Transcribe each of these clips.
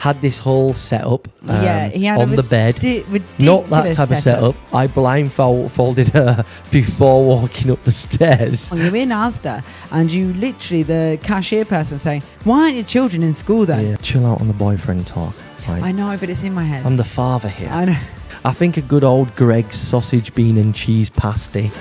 had this whole setup he had on the bed. Not that type of setup. I blindfolded her before walking up the stairs. Well, you're in Asda and you literally, the cashier person saying, why aren't your children in school then? Yeah, chill out on the boyfriend talk. Like, I know, but it's in my head. I'm the father here. I know. I think a good old Greg's sausage, bean and cheese pasty.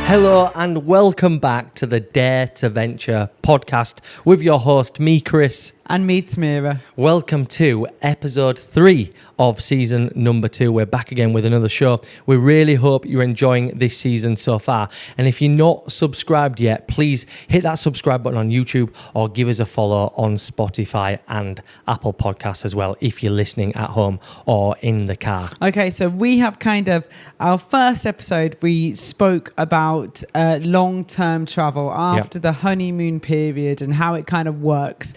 Hello and welcome back to the Dare to Venture podcast with your host, me, Chris. And me, Tamira. Welcome to episode 3 of season number 2. We're back again with another show. We really hope you're enjoying this season so far. And if you're not subscribed yet, please hit that subscribe button on YouTube or give us a follow on Spotify and Apple Podcasts as well if you're listening at home or in the car. Okay, so we have our first episode, we spoke about long-term travel after the honeymoon period and how it kind of works.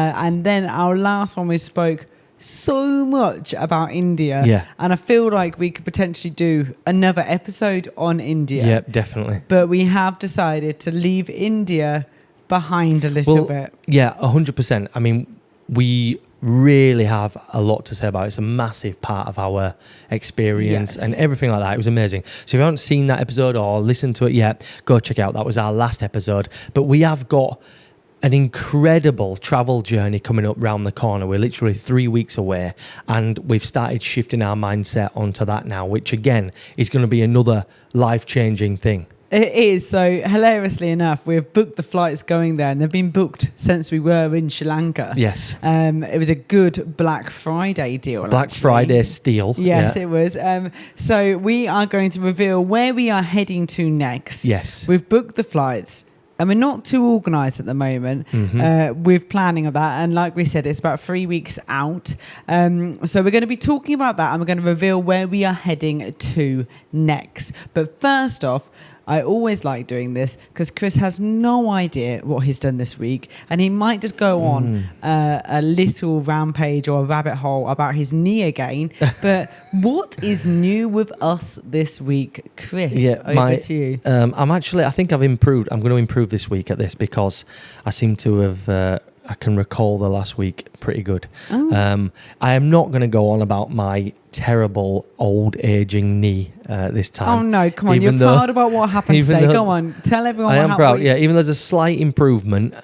And then our last one, we spoke so much about India. Yeah. And I feel like we could potentially do another episode on India. Yeah, definitely. But we have decided to leave India behind a little bit. Yeah, 100%. I mean, we really have a lot to say about it. It's a massive part of our experience and everything like that. It was amazing. So if you haven't seen that episode or listened to it yet, go check it out. That was our last episode. But we have got an incredible travel journey coming up round the corner. We're literally 3 weeks away and we've started shifting our mindset onto that now, which again is going to be another life-changing thing. It is. So hilariously enough, we've booked the flights going there and they've been booked since we were in Sri Lanka. Yes. It was a good Black Friday deal. Black Friday steal. Yes, it was. So we are going to reveal where we are heading to next. Yes. We've booked the flights. And we're not too organised at the moment with planning of that. And like we said, it's about 3 weeks out. So we're going to be talking about that and we're going to reveal where we are heading to next. But first off, I always like doing this because Chris has no idea what he's done this week. And he might just go on a little rampage or a rabbit hole about his knee again. But what is new with us this week, Chris? Over to you. I think I've improved. I'm going to improve this week at this because I seem to have... I can recall the last week pretty good. I am not going to go on about my terrible old aging knee this time. Oh no, come on, you're proud about what happened today. Go on, tell everyone what happened. I am proud, yeah, even though there's a slight improvement.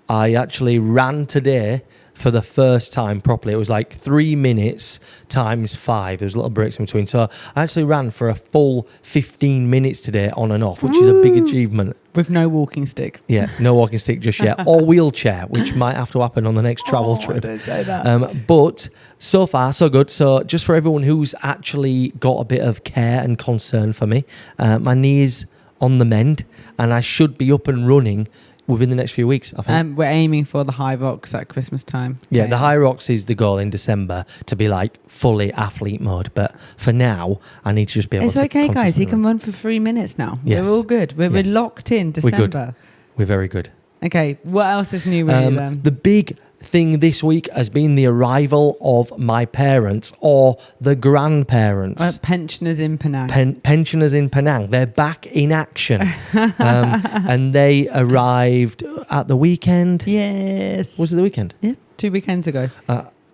I actually ran today for the first time properly. It was like 3 minutes times 5. There was little breaks in between. So I actually ran for a full 15 minutes today on and off, which is a big achievement. With no walking stick. Yeah, no walking stick just yet. Or wheelchair, which might have to happen on the next travel trip. Don't say that. But so far, so good. So just for everyone who's actually got a bit of care and concern for me, my knee is on the mend and I should be up and running within the next few weeks, I think. We're aiming for the High Rocks at Christmas time. Yeah, the High Rocks is the goal in December to be like fully athlete mode. But for now, I need to just be able to... It's okay, guys. He can run for 3 minutes now. Yes. We're all good. We're locked in December. We're very good. Okay, what else is new with you then? The big thing this week has been the arrival of my parents or the grandparents. Pensioners in Penang. Pensioners in Penang. They're back in action. And they arrived at the weekend. Yes. Was it the weekend? Yeah, 2 weekends ago.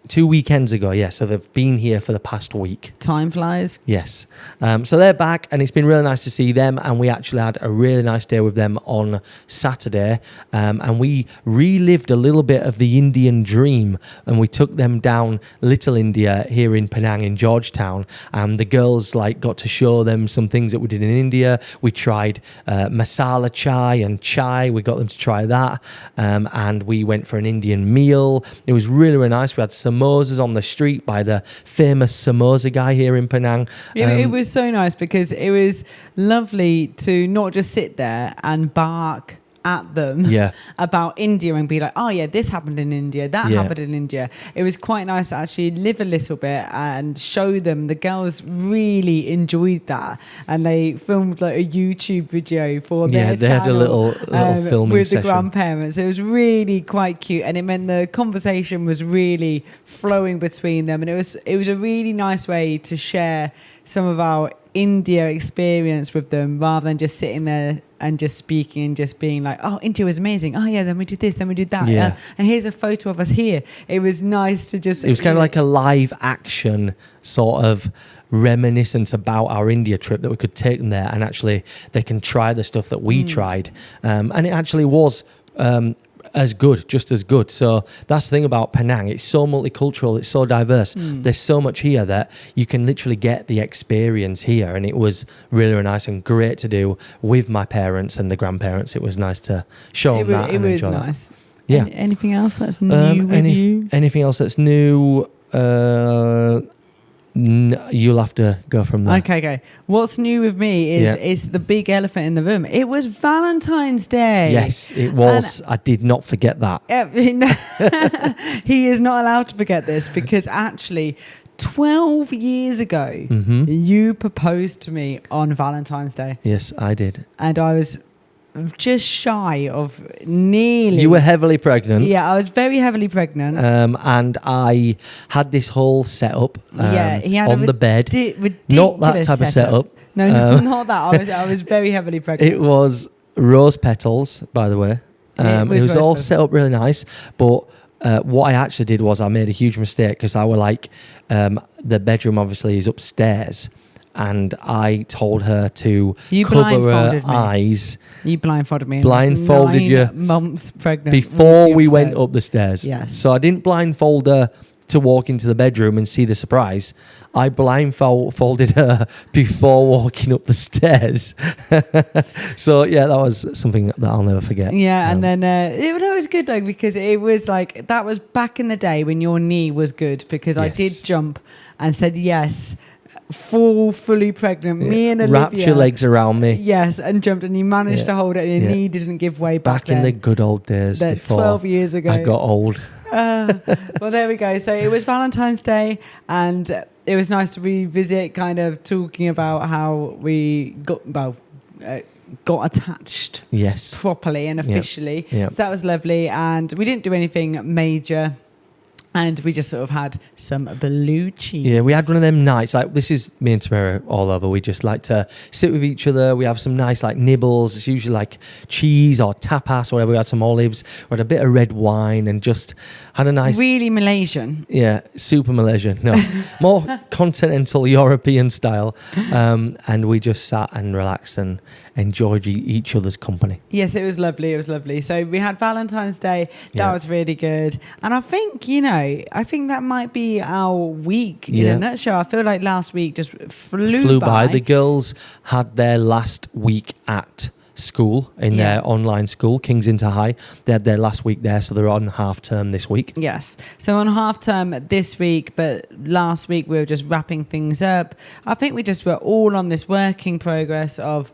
2 weekends ago, yeah. So they've been here for the past week. Time flies. Yes. So they're back and it's been really nice to see them. And we actually had a really nice day with them on Saturday. And we relived a little bit of the Indian dream. And we took them down Little India here in Penang in Georgetown. And the girls got to show them some things that we did in India. We tried masala chai and chai. We got them to try that. And we went for an Indian meal. It was really, really nice. We had samosas on the street by the famous samosa guy here in Penang. It was so nice because it was lovely to not just sit there and bark at them about India and be like, oh yeah, this happened in India, that happened in India. It was quite nice to actually live a little bit and show them. The girls really enjoyed that and they filmed a YouTube video for their they channel, had a little filming with session the grandparents. It was really quite cute and it meant the conversation was really flowing between them and it was a really nice way to share some of our India experience with them rather than just sitting there and just speaking and just being like, oh, India was amazing. Oh, yeah, then we did this, then we did that. Yeah. And here's a photo of us here. It was nice to just... It was kind of like a live action sort of reminiscence about our India trip, that we could take them there and actually they can try the stuff that we tried. And it actually was... just as good. So that's the thing about Penang. It's so multicultural. It's so diverse. There's so much here that you can literally get the experience here. And it was really, really nice and great to do with my parents and the grandparents. It was nice to show them that and enjoy that. It was nice. Yeah. Anything else that's new with you? Anything else that's new? You'll have to go from there. Okay. What's new with me is the big elephant in the room. It was Valentine's Day. Yes, it was. I did not forget that. He is not allowed to forget this because actually 12 years ago, you proposed to me on Valentine's Day. Yes, I did. And I was just shy of nearly... You were heavily pregnant. Yeah, I was very heavily pregnant. And I had this whole setup he had on the bed. Ridiculous Not that type of setup. No, not that. I was very heavily pregnant. It was rose petals, by the way. It was all set up really nice. But what I actually did was I made a huge mistake because I were like, the bedroom obviously is upstairs. And I told her to cover her eyes. You blindfolded me. Blindfolded you. 9 months pregnant. Before we went up the stairs. Yes. So I didn't blindfold her to walk into the bedroom and see the surprise. I blindfolded her before walking up the stairs. So yeah, that was something that I'll never forget. Yeah, and then it was good though because it was like, that was back in the day when your knee was good because I did jump and said yes. Fully pregnant, me and Olivia. Wrapped your legs around me. Yes, and jumped, and you managed to hold it, and your knee didn't give way back in the good old days. Before 12 years ago. I got old. Well, there we go. So it was Valentine's Day, and it was nice to revisit, kind of talking about how we got attached. Yes. Properly and officially. Yep. So that was lovely, and we didn't do anything major. And we just sort of had some blue cheese. Yeah, we had one of them nights. Like, this is me and Tamira all over. We just like to sit with each other. We have some nice, like, nibbles. It's usually, like, cheese or tapas or whatever. We had some olives. We had a bit of red wine and just had a nice... Really Malaysian. Yeah, super Malaysian. No, more continental European style. And we just sat and relaxed and enjoyed each other's company. Yes, it was lovely. It was lovely. So we had Valentine's Day. That was really good. And I think, I think that might be our week in a nutshell. I feel like last week just flew by. The girls had their last week at school in their online school, King's Inter High. They had their last week there, so they're on half term this week. Yes. So on half term this week, but last week we were just wrapping things up. I think we just were all on this working progress of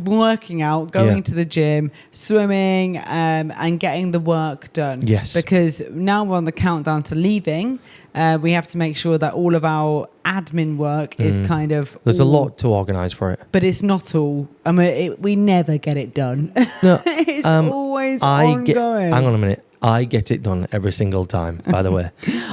working out, going to the gym, swimming, and getting the work done. Yes. Because now we're on the countdown to leaving. We have to make sure that all of our admin work is kind of... There's a lot to organise for it. But it's not all. I mean, we never get it done. No, it's always ongoing. Hang on a minute. I get it done every single time, by the way.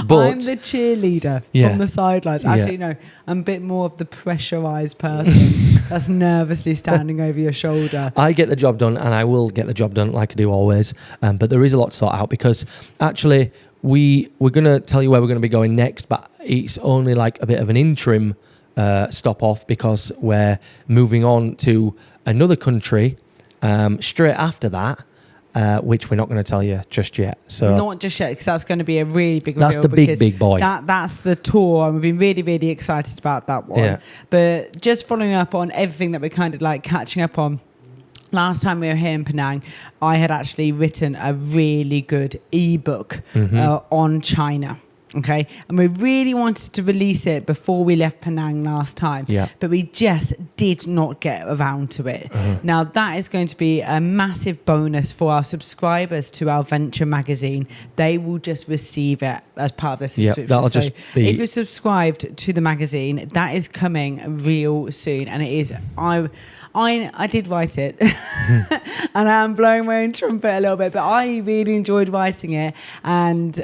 But I'm the cheerleader from the sidelines. Actually, no, I'm a bit more of the pressurised person that's nervously standing over your shoulder. I get the job done, and I will get the job done like I do always. But there is a lot to sort out because actually we're going to tell you where we're going to be going next, but it's only like a bit of an interim stop off because we're moving on to another country straight after that. Which we're not going to tell you just yet. So not just yet, because that's going to be a really big reveal. That's the big boy. That's the tour, and we've been really, really excited about that one. Yeah. But just following up on everything that we're kind of like catching up on. Last time we were here in Penang, I had actually written a really good ebook on China. Okay, and we really wanted to release it before we left Penang last time, but we just did not get around to it. Now that is going to be a massive bonus for our subscribers to our Venture magazine. They will just receive it as part of their subscription. That'll so just be... if you're subscribed to the magazine, that is coming real soon, and it is I did write it, and I'm blowing my own trumpet a little bit, but I really enjoyed writing it. And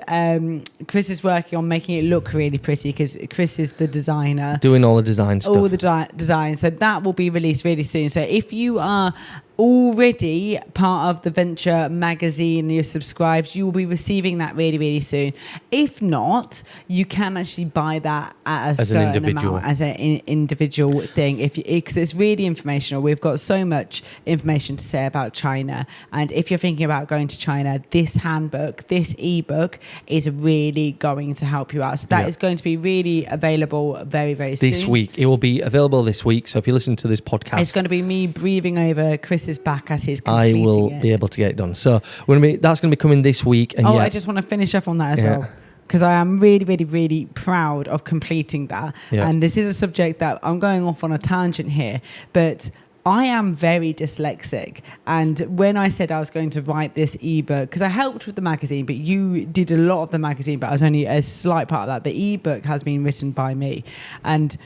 Chris is working on making it look really pretty because Chris is the designer. Doing all the design stuff. All the design. So that will be released really soon. So if you are already part of the Venture magazine and you're subscribed, you will be receiving that really, really soon. If not, you can actually buy that at a certain amount as an individual thing. Because it's really informational. We've got so much information to say about China. And if you're thinking about going to China, this handbook, this ebook is really going to help you out. So that is going to be really available very, very soon. This week. It will be available this week. So if you listen to this podcast, it's going to be me breathing over Chris's back as he's completing I will be able to get it done. So that's going to be coming this week. And I just want to finish up on that as well, because I am really, really, really proud of completing that. Yeah. And this is a subject that I'm going off on a tangent here, but I am very dyslexic. And when I said I was going to write this ebook, because I helped with the magazine, but you did a lot of the magazine, but I was only a slight part of that. The ebook has been written by me. And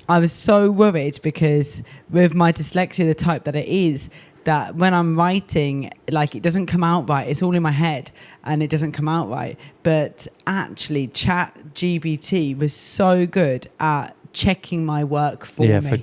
I was so worried because with my dyslexia, the type that it is, that when I'm writing, like, it doesn't come out right. It's all in my head and it doesn't come out right. But actually, ChatGPT was so good at checking my work for me. For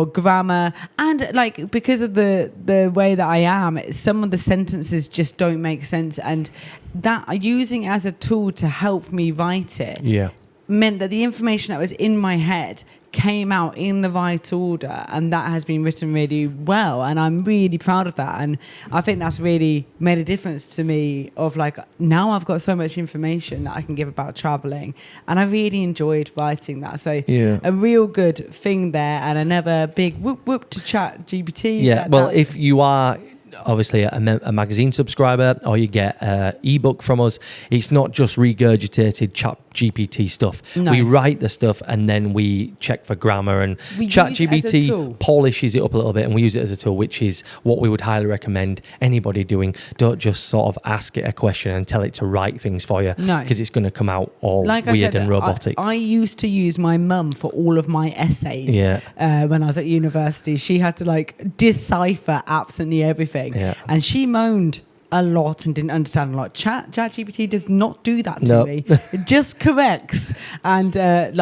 grammar. And like, because of the way that I am, some of the sentences just don't make sense. And that using it as a tool to help me write it meant that the information that was in my head came out in the right order, and that has been written really well, and I'm really proud of that. And I think that's really made a difference to me, of like, now I've got so much information that I can give about traveling, and I really enjoyed writing that. So a real good thing there, and another big whoop to ChatGPT. If you are obviously a magazine subscriber, or you get an ebook from us, it's not just regurgitated ChatGPT stuff. No. We write the stuff and then we check for grammar, and ChatGPT polishes it up a little bit, and we use it as a tool, which is what we would highly recommend anybody doing. Don't just sort of ask it a question and tell it to write things for you, because it's going to come out all weird and robotic. I used to use my mum for all of my essays when I was at university. She had to like decipher absolutely everything. And she moaned a lot and didn't understand a lot. ChatGPT does not do that to me. It just corrects, and then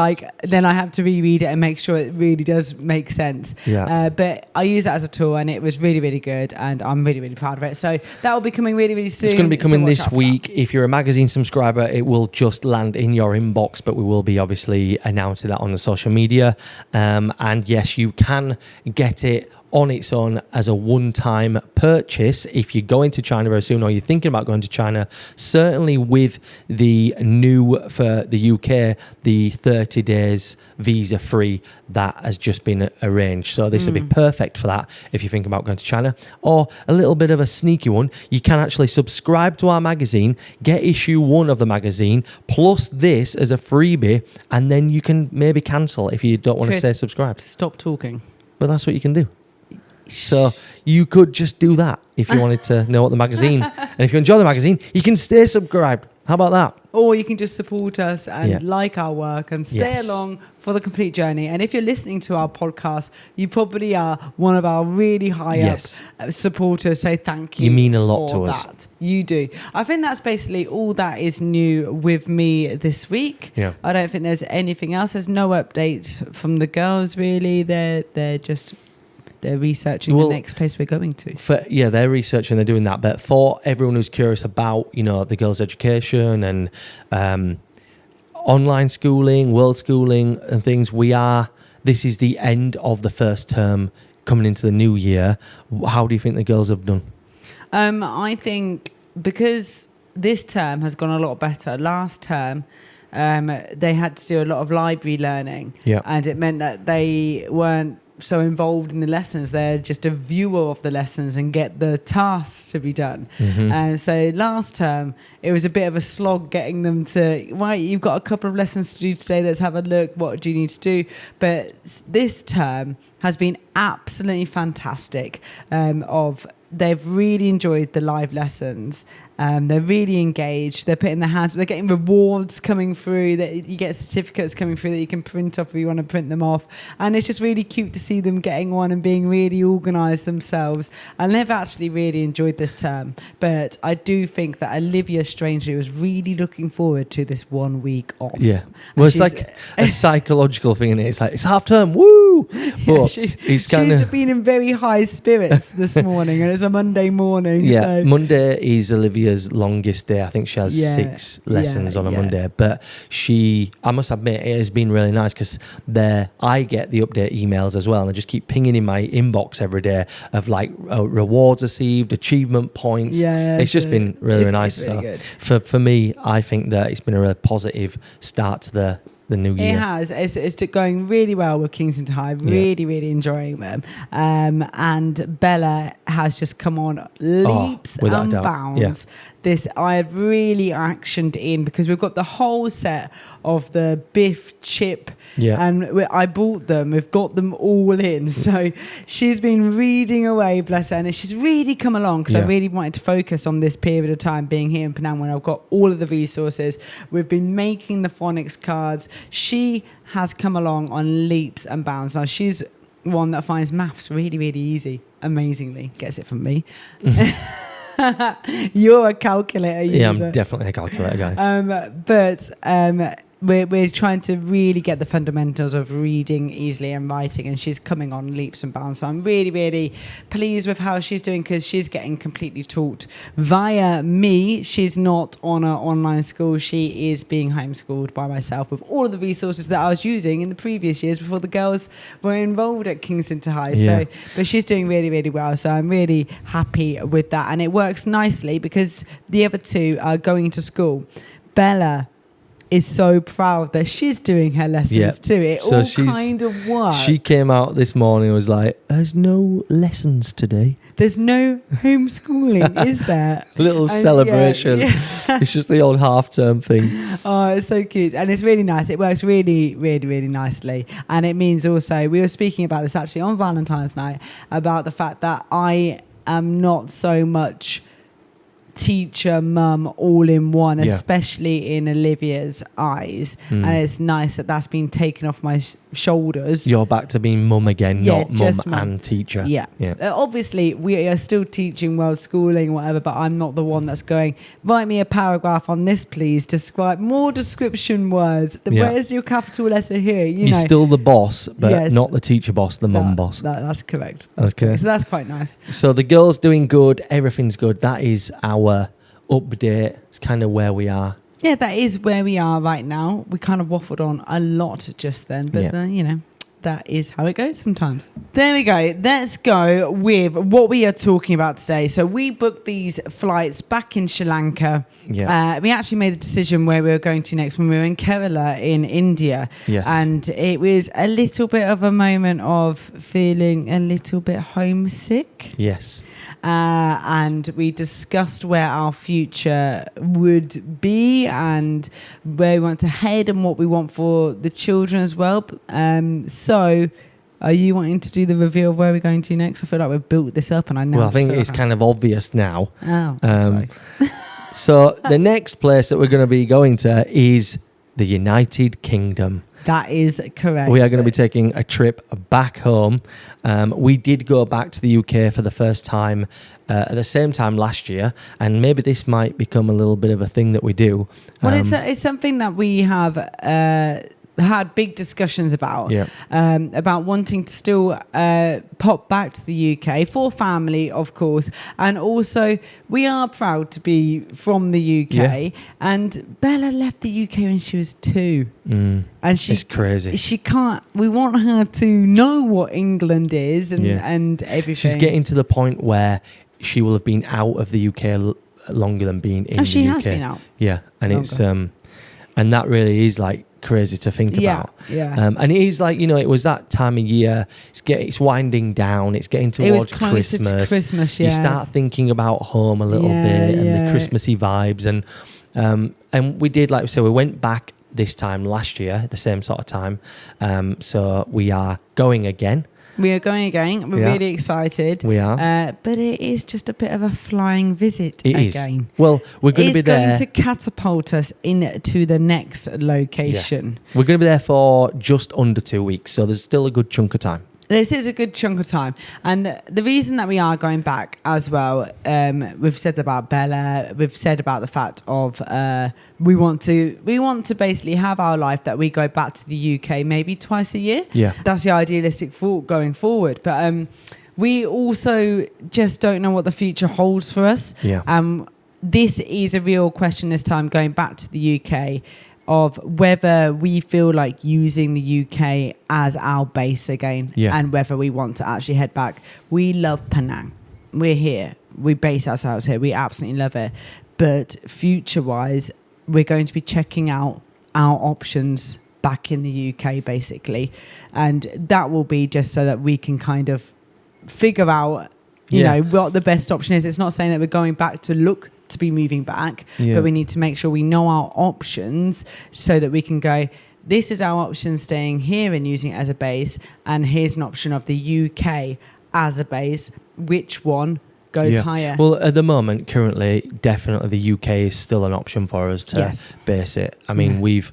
I have to reread it and make sure it really does make sense. But I use it as a tool, and it was really, really good, and I'm really, really proud of it. So that will be coming really, really soon. It's going to be coming this week. If you're a magazine subscriber, it will just land in your inbox, but we will be obviously announcing that on the social media. And yes, you can get it on its own as a one-time purchase if you're going to China very soon, or you're thinking about going to China. Certainly with the new, for the UK, the 30 days visa free, that has just been arranged. So this would be perfect for that if you think about going to China. Or a little bit of a sneaky one, you can actually subscribe to our magazine, get issue 1 of the magazine, plus this as a freebie, and then you can maybe cancel if you don't want to stay subscribed. Stop talking. But that's what you can do. So you could just do that if you wanted to know what the magazine, and if you enjoy the magazine, you can stay subscribed. How about that? Or you can just support us and like our work and stay along for the complete journey. And if you're listening to our podcast, you probably are one of our really high up supporters. So thank you. You mean a lot to us. You do. I think that's basically all that is new with me this week. I don't think there's anything else. There's no updates from the girls really. They're just... They're researching the next place we're going to. They're researching, they're doing that. But for everyone who's curious about, the girls' education and online schooling, world schooling and things, this is the end of the first term coming into the new year. How do you think the girls have done? I think because this term has gone a lot better. Last term, they had to do a lot of library learning. And it meant that they weren't so involved in the lessons. They're just a viewer of the lessons and get the tasks to be done. And so last term it was a bit of a slog getting them to, right, you've got a couple of lessons to do today, let's have a look, what do you need to do? But this term has been absolutely fantastic, of they've really enjoyed the live lessons. They're really engaged. They're putting their hands. They're getting rewards coming through. That you get certificates coming through that you can print off if you want to print them off. And it's just really cute to see them getting on and being really organised themselves. And they've actually really enjoyed this term. But I do think that Olivia, strangely, was really looking forward to this 1 week off. Yeah. Well, it's like a psychological thing, isn't it? It's like, it's half term, woo! But she's been in very high spirits this morning, and it's a Monday morning. Yeah, so. Monday is Olivia's longest day. I think she has 6 lessons on a Monday. But I must admit, it has been really nice because I get the update emails as well, and I just keep pinging in my inbox every day of like rewards received, achievement points. It's just been really nice. It's really so for me, I think that it's been a really positive start to the new year. It has. It's going really well with Kingston High. Really enjoying them. And Bella has just come on leaps and bounds. This I've really actioned in because we've got the whole set of the Biff chip, and I bought them. We've got them all in. So she's been reading away, bless her, and she's really come along because I really wanted to focus on this period of time being here in Penang when I've got all of the resources. We've been making the phonics cards. She has come along on leaps and bounds. Now she's one that finds maths really easy. Amazingly, gets it from me. You're a calculator user. Yeah, I'm definitely a calculator guy. But we're trying to really get the fundamentals of reading easily and writing, and she's coming on leaps and bounds. So I'm really pleased with how she's doing because she's getting completely taught via me. She's not on an online school. She is being homeschooled by myself with all of the resources that I was using in the previous years before the girls were enrolled at Kingston High. So, but she's doing really well. So I'm really happy with that, and it works nicely because the other two are going to school. Bella is so proud that she's doing her lessons too. It so all kind of works. She came out this morning and was like, there's no lessons today. There's no homeschooling, is there? Little celebration. It's just the old half-term thing. Oh, it's so cute. And it's really nice. It works really nicely. And it means also, we were speaking about this actually on Valentine's night, about the fact that I am not so much teacher, mum, all in one, especially in Olivia's eyes. And it's nice that that's been taken off my shoulders. You're back to being mum again, not mum and teacher. Obviously we are still teaching world schooling, whatever, but I'm not the one that's going, write me a paragraph on this please, describe more description words. Where's your capital letter here? You're still the boss, but not the teacher boss, the mum boss. That's correct. Correct. So that's quite nice. So the girl's doing good, everything's good. That is our update. It's kind of where we are. Yeah, that is where we are right now. We kind of waffled on a lot just then, but that is how it goes sometimes. There we go. Let's go with what we are talking about today. So we booked these flights back in Sri Lanka. We actually made a decision where we were going to next when we were in Kerala in India. And it was a little bit of a moment of feeling a little bit homesick. And we discussed where our future would be and where we want to head and what we want for the children as well. So are you wanting to do the reveal of where we're going to next? I feel like we've built this up and I know. Well, I think it's kind of obvious now. Oh, sorry. So the next place that we're going to be going to is the United Kingdom. That is correct. We are going to be taking a trip back home. We did go back to the UK for the first time at the same time last year, and maybe this might become a little bit of a thing that we do. Well, it's something that we have had big discussions about wanting to still pop back to the UK for family, of course, and also we are proud to be from the UK. And Bella left the UK when she was 2, and it's crazy. She can't. We want her to know what England is and everything. She's getting to the point where she will have been out of the UK longer than being in the UK. She has been out. Yeah, and longer. It's and that really is like crazy to think about. And it is like, it was that time of year. It's winding down. It's getting towards Christmas. You start thinking about home a little bit and the Christmassy vibes. And we did, like we said, we went back this time last year at the same sort of time. So we are going again. We are going again. We're really excited. We are. But it is just a bit of a flying visit again. Well, we're going to be there. It's going to catapult us into the next location. Yeah. We're going to be there for just under 2 weeks, so there's still a good chunk of time. This is a good chunk of time. And the reason that we are going back as well, we've said about Bella, we've said about the fact of we want to basically have our life that we go back to the UK maybe twice a year. Yeah. That's the idealistic thought going forward. But we also just don't know what the future holds for us. Yeah. This is a real question this time, going back to the UK, of whether we feel like using the UK as our base again, and whether we want to actually head back. We love Penang. We're here. We base ourselves here. We absolutely love it. But future-wise, we're going to be checking out our options back in the UK, basically. And that will be just so that we can kind of figure out, you know, what the best option is. It's not saying that we're going back to look to be moving back, but we need to make sure we know our options so that we can go, this is our option staying here and using it as a base, and here's an option of the UK as a base. Which one goes higher? Well, at the moment, currently, definitely the UK is still an option for us to base it. I mean, we've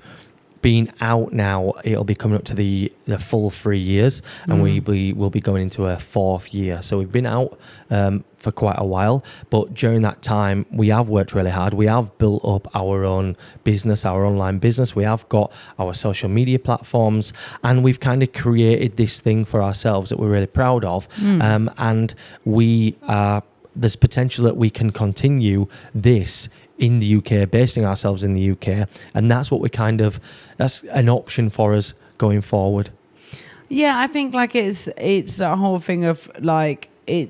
been out now, it'll be coming up to the full 3 years, and we will be going into a 4th year. So we've been out for quite a while, but during that time we have worked really hard. We have built up our own business, our online business. We have got our social media platforms, and we've kind of created this thing for ourselves that we're really proud of. And there's potential that we can continue this in the UK, basing ourselves in the UK, and that's what that's an option for us going forward. Yeah, I think like it's a whole thing of like, it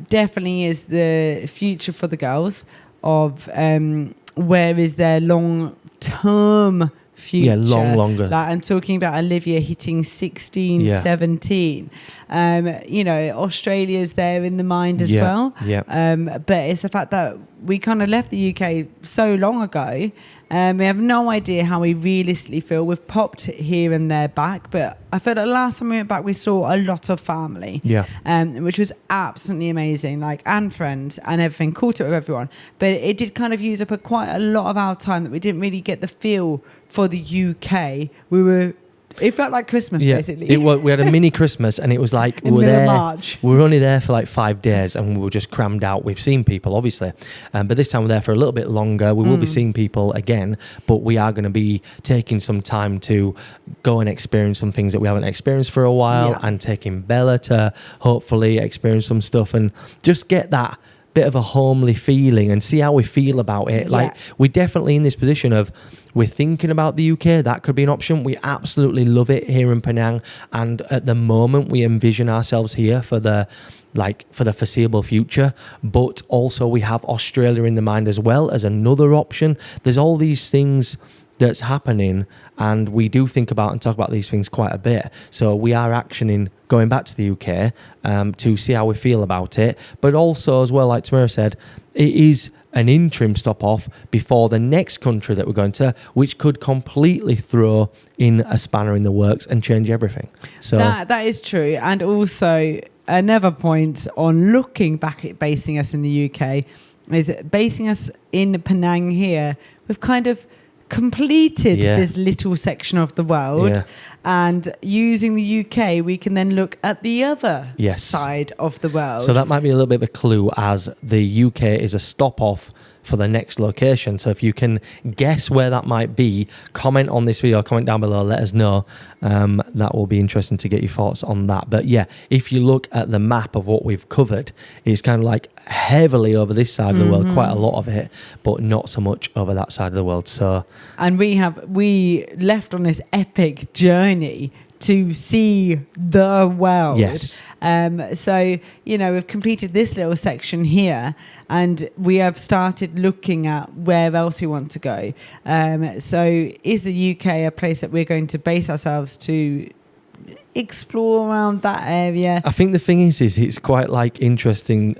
definitely is the future for the girls of where is their long-term future. Yeah, longer. Like, I'm talking about Olivia hitting 16, 17. You know, Australia's there in the mind as well. Yeah. But it's the fact that we kind of left the UK so long ago. We have no idea how we realistically feel. We've popped here and there back, but I felt like the last time we went back, we saw a lot of family, which was absolutely amazing, like, and friends and everything, caught up with everyone. But it did kind of use up quite a lot of our time that we didn't really get the feel for the UK. It felt like Christmas, basically. We had a mini Christmas, and it was like we were there. March. We were only there for like 5 days, and we were just crammed out. We've seen people, obviously, but this time we're there for a little bit longer. We will be seeing people again, but we are going to be taking some time to go and experience some things that we haven't experienced for a while, and taking Bella to hopefully experience some stuff and just get that bit of a homely feeling and see how we feel about it. Like, we're definitely in this position of, we're thinking about the UK. That could be an option. We absolutely love it here in Penang, and at the moment we envision ourselves here for the foreseeable future. But also we have Australia in the mind as well as another option. There's all these things that's happening, and we do think about and talk about these things quite a bit. So we are actioning going back to the UK to see how we feel about it. But also as well, like Tamira said, it is an interim stop off before the next country that we're going to, which could completely throw in a spanner in the works and change everything. So that is true. And also another point on looking back at basing us in the UK is basing us in Penang here. We've kind of completed this little section of the world, and using the UK we can then look at the other side of the world. So that might be a little bit of a clue, as the UK is a stop off for the next location. So if you can guess where that might be, comment on this video, comment down below, let us know. That will be interesting to get your thoughts on that. But yeah, if you look at the map of what we've covered, it's kind of like heavily over this side of the world, quite a lot of it, but not so much over that side of the world. So, and we left on this epic journey to see the world. Yes. So, you know, we've completed this little section here, and we have started looking at where else we want to go. So is the UK a place that we're going to base ourselves to explore around that area? I think the thing is it's quite like interesting,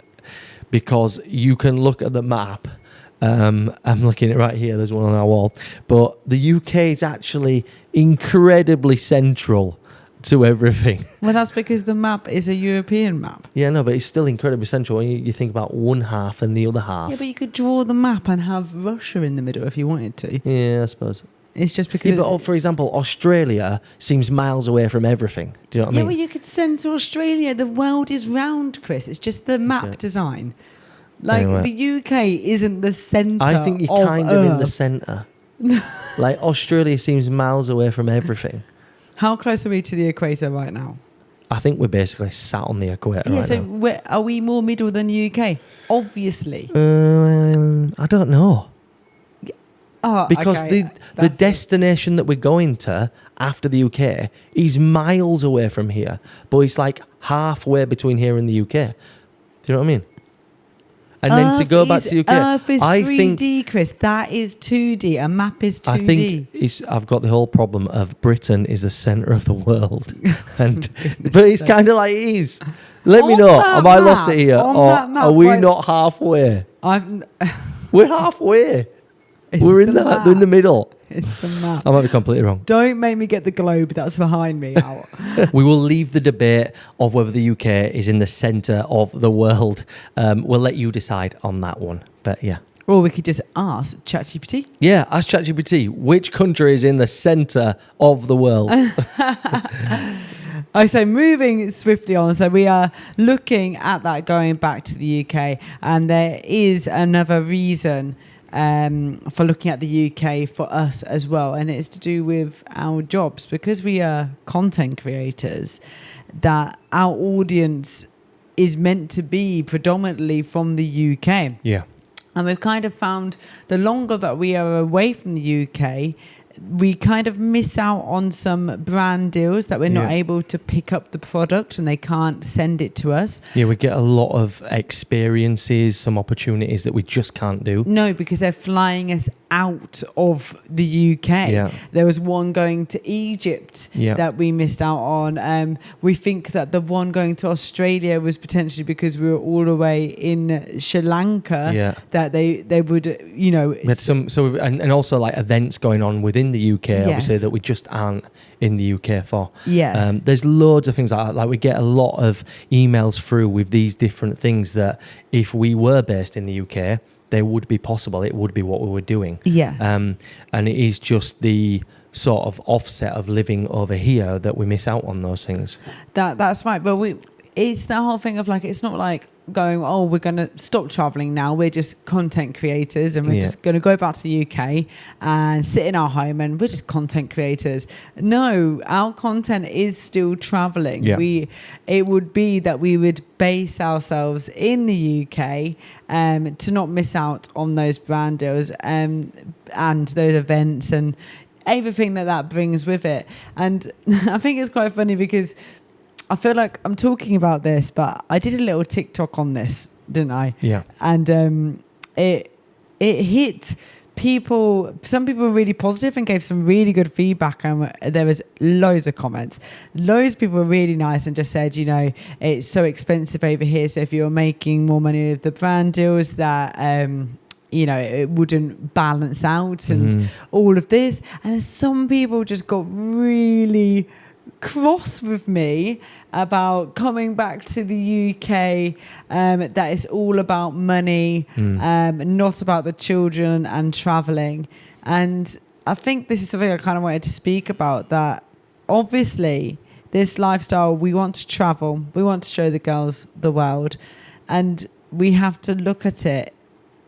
because you can look at the map. I'm looking at it right here, there's one on our wall, but the UK is actually incredibly central to everything. Well, that's because the map is a European map. Yeah, no, but it's still incredibly central when you think about one half and the other half. Yeah, but you could draw the map and have Russia in the middle if you wanted to. Yeah, I suppose. It's just because... Yeah, but for example, Australia seems miles away from everything. Do you know what I Yeah, mean? well, you could send to Australia. The world is round, Chris. It's just the map design. Like, Anyway. the UK isn't the centre I think you're of kind Earth. of in the centre. Like, Australia seems miles away from everything. How close are we to the equator right now? I think we're basically sat on the equator Yeah, right so now. are we more middle than the UK? Obviously. I don't know. Oh, Because okay. the That's it. destination that we're going to after the UK is miles away from here, but it's like halfway between here and the UK. Do you know what I mean? And then to go back to the UK, Earth is I 3D, think Chris. That is 2D. A map is 2D. I think I've got the whole problem of Britain is the centre of the world, and but it's kind of like it is. Let me On know. that Am I lost map- it here, on or that map, are we right- not halfway? I've... We're halfway. It's We're in the the middle. It's the map. I might be completely wrong. Don't make me get the globe that's behind me out. We will leave the debate of whether the UK is in the centre of the world. We'll let you decide on that one. But yeah. Or we could just ask ChatGPT. Yeah, ask ChatGPT, which country is in the centre of the world? Oh, so moving swiftly on. So we are looking at that going back to the UK. And there is another reason for looking at the UK for us as well. And it's to do with our jobs. Because we are content creators, that our audience is meant to be predominantly from the UK. Yeah. And we've kind of found the longer that we are away from the UK, we kind of miss out on some brand deals that we're not able to pick up the product and they can't send it to us. Yeah, we get a lot of experiences, some opportunities that we just can't do. No, because they're flying us out of the UK. Yeah. There was one going to Egypt that we missed out on. We think that the one going to Australia was potentially because we were all the way in Sri Lanka that they would, you know... We had and also like events going on within the UK, obviously, that we just aren't in the UK for. Yeah. There's loads of things like that. Like we get a lot of emails through with these different things that if we were based in the UK, they would be possible. It would be what we were doing. Yes. And it is just the sort of offset of living over here that we miss out on those things. That's right. But it's the whole thing of like, it's not like going, oh, we're going to stop traveling now. We're just content creators and we're just going to go back to the UK and sit in our home and we're just content creators. No, our content is still traveling. Yeah. It would be that we would base ourselves in the UK to not miss out on those brand deals and those events and everything that brings with it. And I think it's quite funny because I feel like I'm talking about this, but I did a little TikTok on this, didn't I? Yeah. And it hit people. Some people were really positive and gave some really good feedback, and there was loads of comments. Loads of people were really nice and just said, you know, it's so expensive over here. So if you're making more money with the brand deals, that you know, it wouldn't balance out and all of this. And some people just got really cross with me about coming back to the UK, that it's all about money, not about the children and traveling. And I think this is something I kind of wanted to speak about, that obviously this lifestyle, we want to travel, we want to show the girls the world, and we have to look at it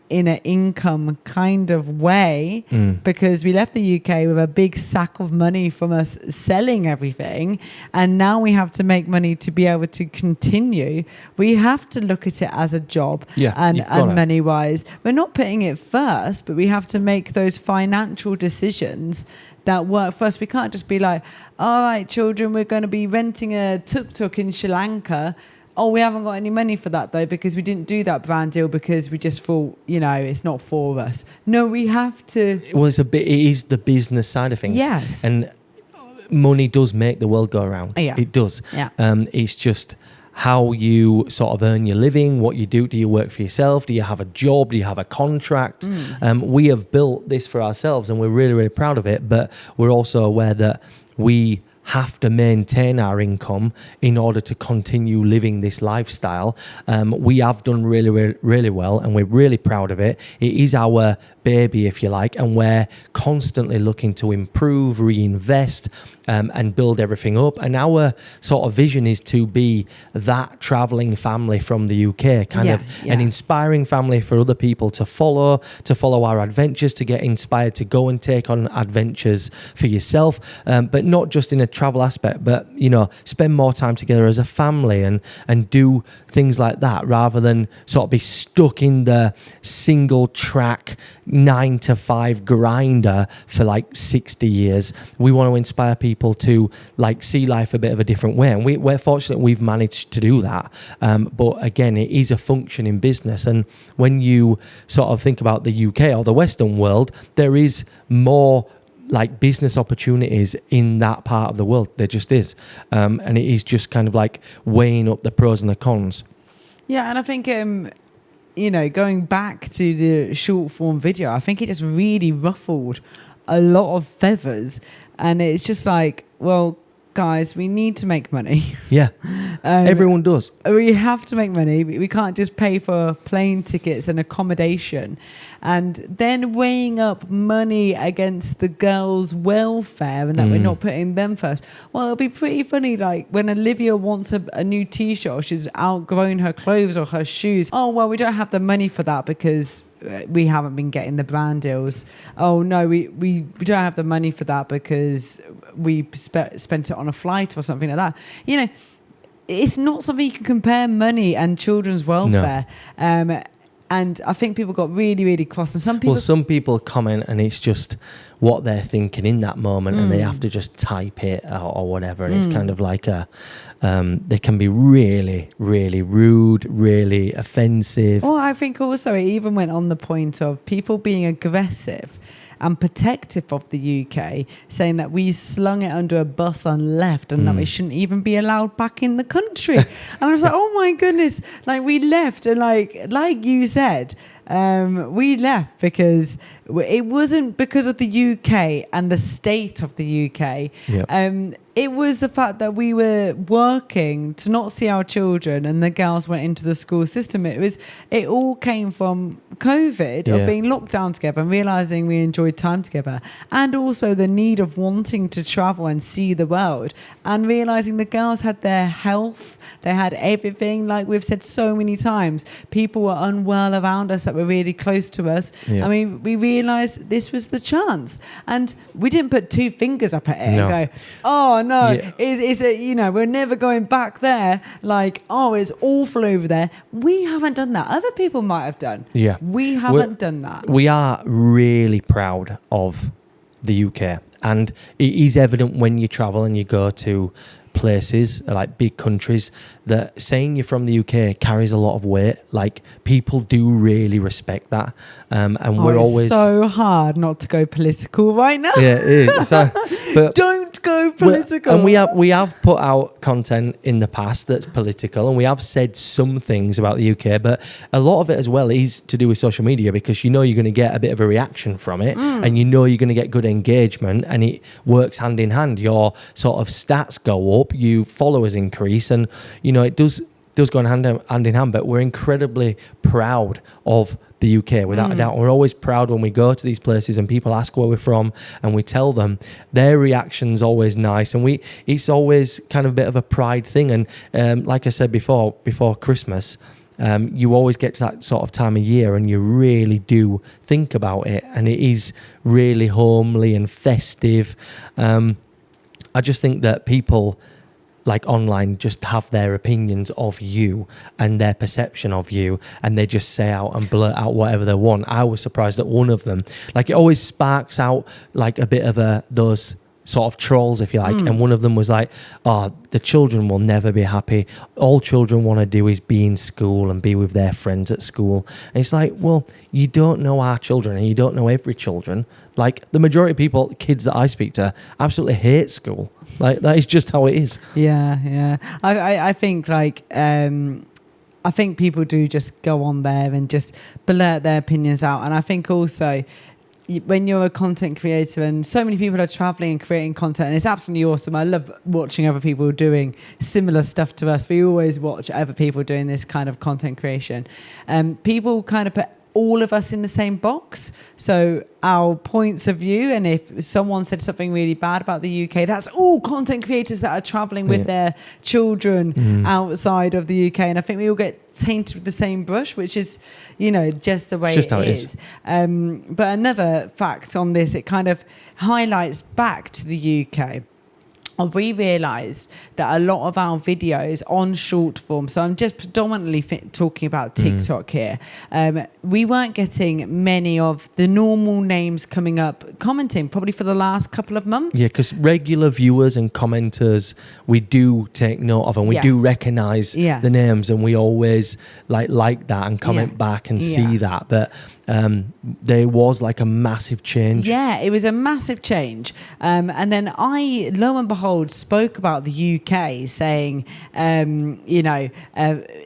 in an income kind of way, because we left the UK with a big sack of money from us selling everything, and now we have to make money to be able to continue. We have to look at it as a job, and money wise. We're not putting it first, but we have to make those financial decisions that work for us. We can't just be like, all right, children, we're going to be renting a tuk-tuk in Sri Lanka. Oh, we haven't got any money for that, though, because we didn't do that brand deal because we just thought, you know, it's not for us. No, we have to... Well, it is the business side of things. Yes. And money does make the world go around. Yeah. It does. Yeah. It's just how you sort of earn your living, what you do. Do you work for yourself? Do you have a job? Do you have a contract? We have built this for ourselves and we're really, really proud of it, but we're also aware that we have to maintain our income in order to continue living this lifestyle. We have done really, really, really well, and we're really proud of it. It is our baby, if you like, and we're constantly looking to improve, reinvest, and build everything up. And our sort of vision is to be that traveling family from the UK, kind of an inspiring family for other people to follow our adventures, to get inspired to go and take on adventures for yourself, but not just in a travel aspect, but, you know, spend more time together as a family and do things like that, rather than sort of be stuck in the single track 9-to-5 grinder for like 60 years. We want to inspire people to like see life a bit of a different way, and we're fortunate we've managed to do that. But again, it is a functioning business, and when you sort of think about the UK or the Western world, there is more like business opportunities in that part of the world. There just is, and it is just kind of like weighing up the pros and the cons. Yeah, and I think you know, going back to the short form video, I think it just really ruffled a lot of feathers, and it's just like, well, guys, we need to make money. Yeah, everyone does. We have to make money. We can't just pay for plane tickets and accommodation, and then weighing up money against the girls' welfare and that we're not putting them first. Well, it'll be pretty funny, like when Olivia wants a new t-shirt, or she's outgrown her clothes or her shoes. Oh, well, we don't have the money for that because we haven't been getting the brand deals. Oh no, we don't have the money for that because we spent it on a flight or something like that. You know, it's not something you can compare money and children's welfare. No. And I think people got really, really cross. And some people comment, and it's just what they're thinking in that moment, and they have to just type it or whatever. And it's kind of like they can be really, really rude, really offensive. Well, I think also it even went on the point of people being aggressive and protective of the UK, saying that we slung it under a bus and left, and that we shouldn't even be allowed back in the country. And I was like, oh my goodness, like we left, and like you said, we left because it wasn't because of the UK and the state of the UK. Yep. It was the fact that we were working to not see our children, and the girls went into the school system. It all came from COVID, of being locked down together and realizing we enjoyed time together, and also the need of wanting to travel and see the world, and realizing the girls had their health, they had everything. Like we've said so many times, people were unwell around us that were really close to us. I mean, we realized this was the chance, and we didn't put two fingers up at it and go, oh no, it's you know, we're never going back there. Like, oh, it's awful over there. We haven't done that. Other people might have done. Yeah, we haven't done that. We are really proud of the UK, and it is evident when you travel and you go to places like big countries that saying you're from the UK carries a lot of weight. Like people do really respect that, and we're always so hard not to go political right now. Yeah, it is. So, but don't go political. And we have put out content in the past that's political, and we have said some things about the UK, but a lot of it as well is to do with social media, because you know you're going to get a bit of a reaction from it, and you know you're going to get good engagement, and it works hand in hand. Your sort of stats go up, you followers increase, and you know it does go hand in hand. But we're incredibly proud of the UK, without a doubt. We're always proud when we go to these places and people ask where we're from, and we tell them. Their reaction's always nice, and it's always kind of a bit of a pride thing. And like I said before Christmas, you always get to that sort of time of year and you really do think about it, and it is really homely and festive. I just think that people like online just have their opinions of you and their perception of you, and they just say out and blurt out whatever they want. I was surprised at one of them. Like it always sparks out like a bit of those sort of trolls, if you like. And one of them was like, oh, the children will never be happy. All children want to do is be in school and be with their friends at school. And it's like, well, you don't know our children, and you don't know every children. Like the majority of people, kids that I speak to, absolutely hate school. Like that is just how it is. Yeah. I think like I think people do just go on there and just blurt their opinions out, and I think also when you're a content creator, and so many people are traveling and creating content, and it's absolutely awesome. I love watching other people doing similar stuff to us. We always watch other people doing this kind of content creation. People kind of put all of us in the same box. So our points of view, and if someone said something really bad about the UK, that's all content creators that are traveling with their children outside of the UK. And I think we all get tainted with the same brush, which is, just the way it is. But another fact on this, it kind of highlights back to the UK. We realised that a lot of our videos on short form, so I'm just predominantly talking about TikTok here, we weren't getting many of the normal names coming up commenting probably for the last couple of months. Yeah, because regular viewers and commenters, we do take note of, and we do recognise the names, and we always like that and comment back and see that. But there was like a massive change. Yeah, it was a massive change. And then I, lo and behold, spoke about the UK, saying,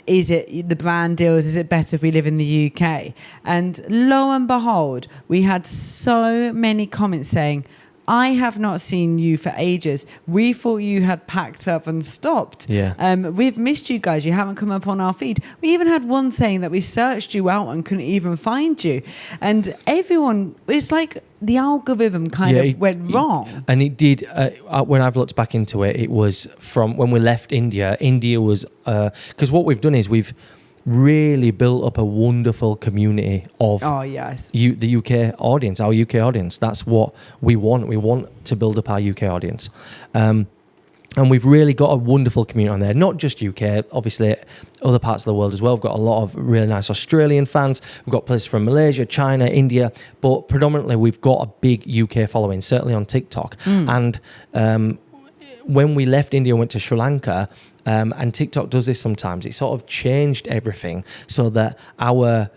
is it the brand deals? Is it better if we live in the UK? And lo and behold, we had so many comments saying, I have not seen you for ages. We thought you had packed up and stopped. Yeah. We've missed you guys. You haven't come up on our feed. We even had one saying that we searched you out and couldn't even find you. And everyone, it's like the algorithm kind of went wrong. And it did, when I've looked back into it, it was from when we left India. India was, because what we've done is we've really built up a wonderful community of the UK audience, our UK audience. That's what we want. We want to build up our UK audience. And we've really got a wonderful community on there, not just UK, obviously other parts of the world as well. We've got a lot of really nice Australian fans. We've got places from Malaysia, China, India, but predominantly we've got a big UK following, certainly on TikTok. And when we left India and went to Sri Lanka, and TikTok does this sometimes, it sort of changed everything so that our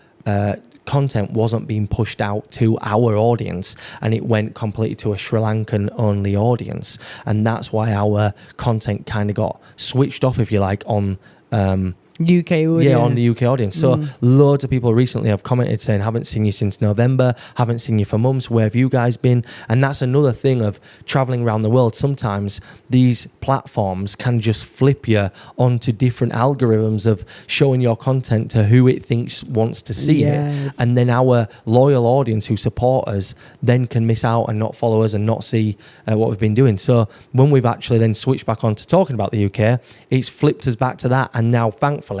content wasn't being pushed out to our audience, and it went completely to a Sri Lankan only audience. And that's why our content kind of got switched off, if you like, on UK audience. Yeah, on the UK audience. So loads of people recently have commented saying, haven't seen you since November, haven't seen you for months, where have you guys been? And that's another thing of traveling around the world. Sometimes these platforms can just flip you onto different algorithms of showing your content to who it thinks wants to see it. And then our loyal audience who support us then can miss out and not follow us and not see what we've been doing. So when we've actually then switched back on to talking about the UK, it's flipped us back to that. And now, thankfully,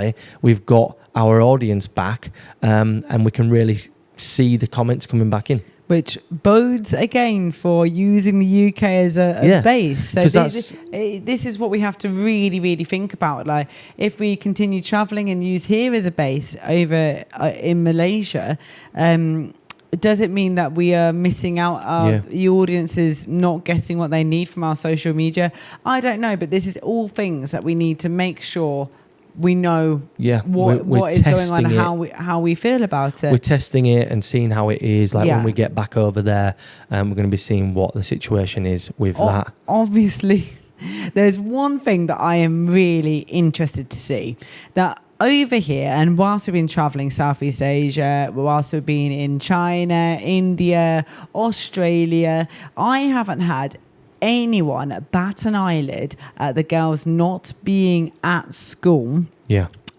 we've got our audience back, and we can really see the comments coming back in. Which bodes again for using the UK as a base. So this is what we have to really, really think about. Like, if we continue traveling and use here as a base over in Malaysia, does it mean that we are missing out? The audience is not getting what they need from our social media? I don't know, but this is all things that we need to make sure we know what is going on and how we feel about it. We're testing it and seeing how it is. Like when we get back over there, we're going to be seeing what the situation is with that. Obviously, there's one thing that I am really interested to see. That over here, and whilst we've been traveling Southeast Asia, whilst we've been in China, India, Australia, I haven't had anyone bat an eyelid at the girls not being at school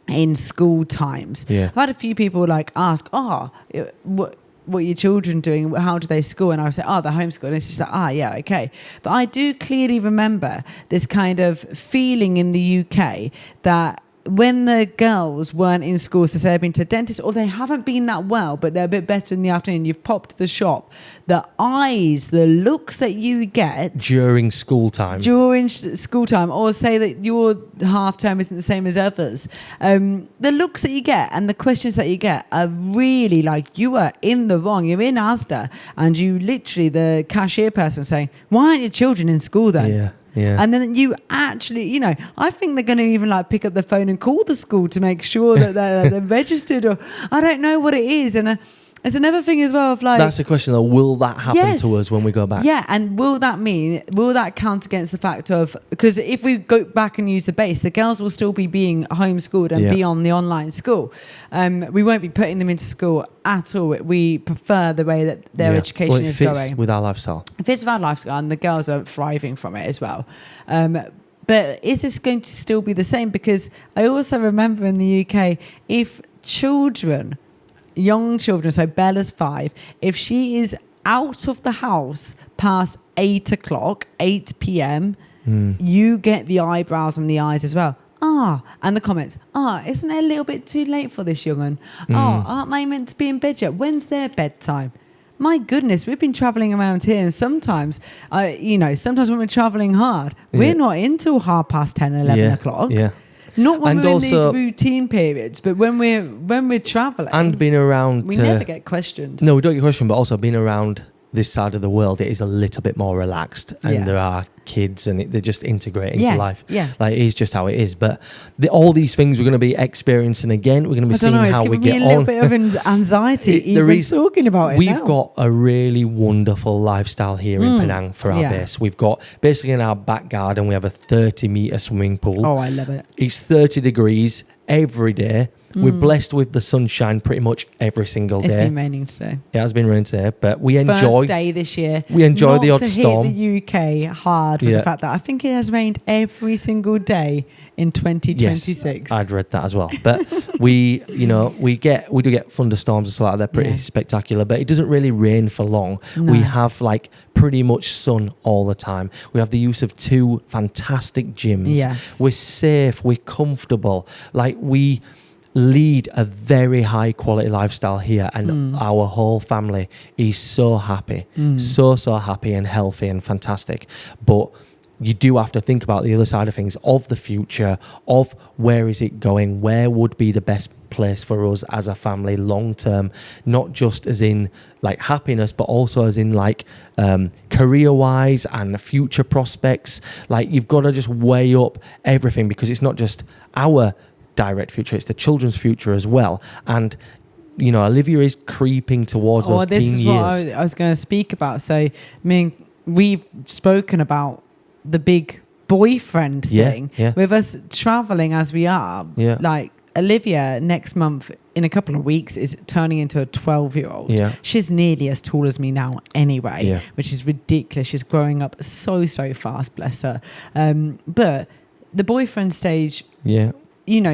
in school times. I've had a few people ask, what are your children doing? How do they school? And I would say, they're homeschooled. And it's just like, okay. But I do clearly remember this kind of feeling in the UK that when the girls weren't in school, so say they've been to a dentist or they haven't been that well, but they're a bit better in the afternoon, you've popped to the shop, the eyes, the looks that you get during school time, or say that your half term isn't the same as others, the looks that you get and the questions that you get are really like, you are in the wrong. You're in Asda and you literally, the cashier person saying, why aren't your children in school then? And then you actually, I think they're going to even pick up the phone and call the school to make sure that they're registered, or I don't know what it is. And It's another thing as well of like... That's a question though. Will that happen to us when we go back? Yeah, and will that count against the fact of... Because if we go back and use the base, the girls will still be being homeschooled and be on the online school. We won't be putting them into school at all. We prefer the way that their education is going. It fits with our lifestyle. It fits with our lifestyle, and the girls are thriving from it as well. But is this going to still be the same? Because I also remember in the UK, if young children, so Bella's 5, if she is out of the house past 8 p.m, you get the eyebrows and the eyes as well. And the comments, isn't it a little bit too late for this young'un? Aren't they meant to be in bed yet? When's their bedtime? My goodness, we've been travelling around here, and sometimes, sometimes when we're travelling hard, we're not in till 10:30, 11 o'clock. Yeah. Not when we're in these routine periods, but when we're travelling. And being around... We never get questioned. No, we don't get questioned, but also being around this side of the world, it is a little bit more relaxed, and there are kids, and they just integrate into life. Yeah, like it is just how it is. But all these things we're going to be experiencing again. We're going to be seeing how we get on. It's giving me a little bit of anxiety talking about it. We've got a really wonderful lifestyle here in Penang for our base. We've got basically in our back garden we have a 30-meter swimming pool. Oh, I love it. It's 30 degrees every day. We're blessed with the sunshine pretty much every single day. It's been raining today. It has been raining today, but we enjoy... First day this year. We enjoy the odd storm. Not to hit the UK hard for the fact that I think it has rained every single day in 2026. Yes, I'd read that as well. But we do get thunderstorms and stuff like that. They're pretty spectacular, but it doesn't really rain for long. No. We have like pretty much sun all the time. We have the use of 2 fantastic gyms. Yes. We're safe. We're comfortable. Like we lead a very high quality lifestyle here, and our whole family is so happy, so happy and healthy and fantastic. But you do have to think about the other side of things, of the future, of where is it going, where would be the best place for us as a family long term, not just as in like happiness, but also as in like career wise and future prospects. Like you've got to just weigh up everything, because it's not just our direct future, it's the children's future as well. And Olivia is creeping towards those teen years. This is what I was going to speak about. So we've spoken about the big boyfriend thing with us traveling as we are. Like Olivia next month, in a couple of weeks, is turning into a 12-year-old. She's nearly as tall as me now anyway, which is ridiculous. She's growing up so fast, bless her. But the boyfriend stage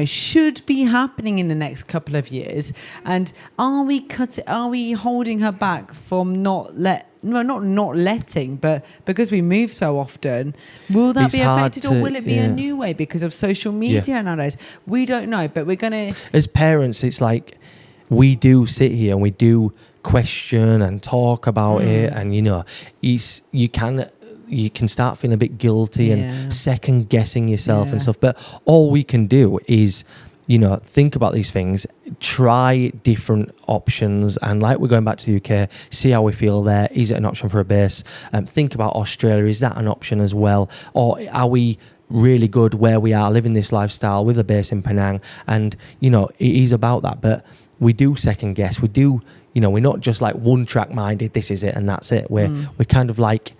should be happening in the next couple of years. And are we holding her back from not letting, but because we move so often, will that be affected, or will it be a new way because of social media nowadays? We don't know, but we're going to... As parents, it's like we do sit here and we do question and talk about it, and you can start feeling a bit guilty and second guessing yourself and stuff. But all we can do is, think about these things, try different options. And like we're going back to the UK, see how we feel there. Is it an option for a base? Think about Australia. Is that an option as well? Or are we really good where we are, living this lifestyle with a base in Penang? And, it is about that. But we do second guess. We do, we're not just like one track minded, this is it and that's it. We're kind of like,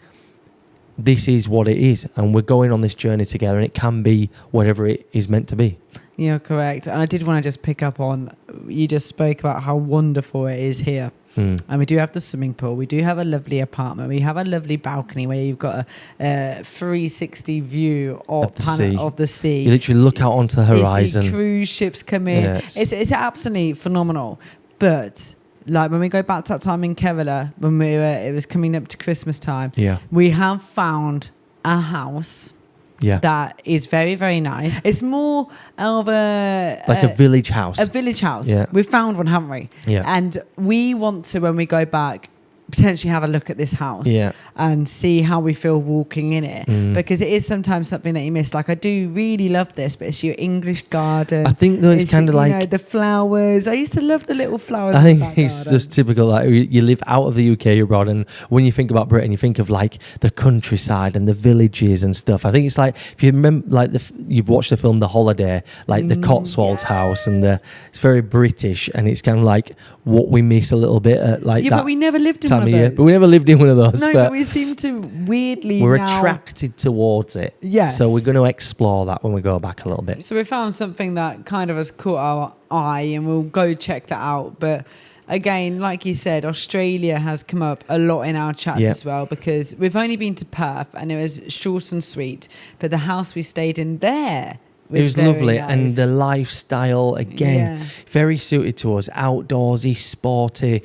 this is what it is, and we're going on this journey together, and it can be whatever it is meant to be. You're correct. And I did want to just pick up on, you just spoke about how wonderful it is here. And we do have the swimming pool. We do have a lovely apartment. We have a lovely balcony where you've got a 360 view of the sea. You literally look out onto the horizon. You see cruise ships come in. Yes. It's absolutely phenomenal. But... like when we go back to that time in Kerala, when it was coming up to Christmas time, we have found a house that is very, very nice. It's more of a village house. A village house. Yeah. We've found one, haven't we? Yeah. And we want to, when we go back, potentially have a look at this house and see how we feel walking in it, because it is sometimes something that you miss. Like, I do really love this, but it's your English garden. I think though it's kind of like, you know, the flowers. I used to love the little flowers. I think it's just typical. Like, you live out of the UK abroad, and when you think about Britain, you think of like the countryside and the villages and stuff. I think it's like, if you remember, like you've watched the film The Holiday, like the Cotswolds house, and it's very British, and it's kind of like what we miss a little bit at like that. But we never lived in one of those. But we never lived in one of those. No, but we seem to weirdly we're now attracted towards it. Yes. So we're going to explore that when we go back a little bit. So we found something that kind of has caught our eye, and we'll go check that out. But again, like you said, Australia has come up a lot in our chats as well, because we've only been to Perth and it was short and sweet. But the house we stayed in there, it was lovely, nice. And the lifestyle, again, very suited to us. Outdoorsy, sporty.